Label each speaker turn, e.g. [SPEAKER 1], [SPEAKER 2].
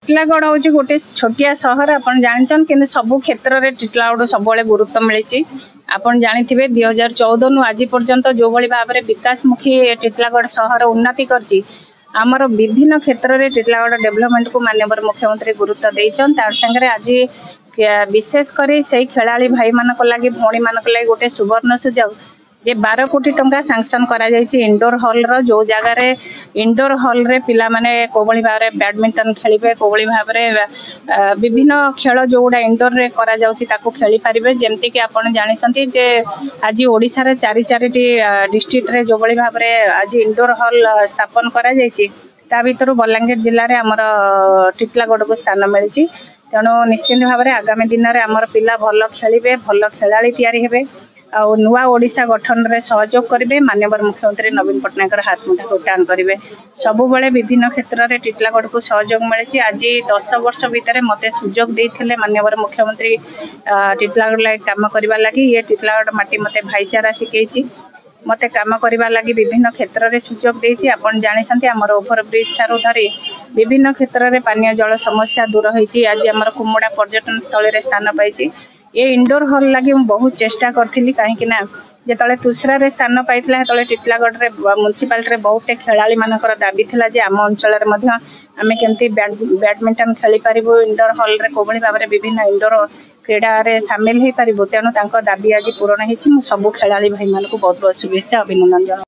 [SPEAKER 1] टिटलागढ़ हूँ गोटे छोटिया सहर आप जानते कि सबू क्षेत्र में टिटलागढ़ सब गुरुत्व मिली। आपड़ जाथे 2014 नु आज पर्यंत जो भाव में विकासमुखी टिटलागढ़ सहर उन्नति करछि आमर विभिन्न क्षेत्र में टिटलागढ़ डेवलपमेंट को माननीय मुख्यमंत्री गुरुत्व देछन। तार संगे आज विशेषकर से खेलाड़ी भाई मानक लगी भौणी मानक लगी गोटे सुवर्ण सुजोग जे 12 कोटी टंका सैंक्शन करा जायछि इंडोर हॉल रो जो जगह रे इंडोर हॉल रे पिला माने कोबळी भाव रे बैडमिंटन खेलिबे कोबळी भाव रे विभिन्न खेल जो गुडा इंडोर रे करा जाउछि ताको खेली परिबे। जेमति कि आपण जानिसंती जे आज ओडिसा रे चारि डिस्ट्रिक्ट रे जो बळी भाव रे आज इंडोर हॉल स्थापन करा जायछि ता भीतर बलांगीर जिल्ला रे हमर टिटलागढ़ को स्थान मिलछि। तेणु निश्चित भाव में आगामी दिन में आमर पिला भल खेलिबे भल खेलाड़ी तैयारी हेबे आ नुआ ओडिशा गठन में सहयोग करेंगे। माननीय मुख्यमंत्री नवीन पट्टनायक हाथ मुठा को टाण करेंगे। सबु बेले विभिन्न क्षेत्र में टिटलागढ़ को सहयोग मिली। आज 10 वर्ष भितर मते सुजोग देते माननीय मुख्यमंत्री टिटलागढ़ लगे कम करने लगी। ये टिटलागढ़ माटी मते भाईचारा शिखई मते कम करने लगी विभिन्न क्षेत्र में सुजोग देती। आपन जानिसंती हमर ओभर ब्रिज ठारू धरी विभिन्न क्षेत्र में पानीय जल समस्या दूर होईछि। आज हमर कुमुड़ा पर्यटन स्थल रे स्थान पाइछि। ये इंडोर हॉल लगी बहुत चेष्टा करी कहीं जो तुषरा रे स्थान पाइला से टिटलागढ़ रे म्युनिसिपालिटी रे बहुत खेलाड़ी मानकर दाबी थिला जे आम अंचल आम केमती बैडमिंटन खेली पारिबु इंडोर हॉल रे कोबळी भाव में विभिन्न इंडोर क्रीड़ा रे सामिल हो पारिबु। तेणु दाबी आज पूरण होईछि। मु सबु खेलाड़ी भाई मानक बहुत बहुत शुभेच्छा अभिनंदन।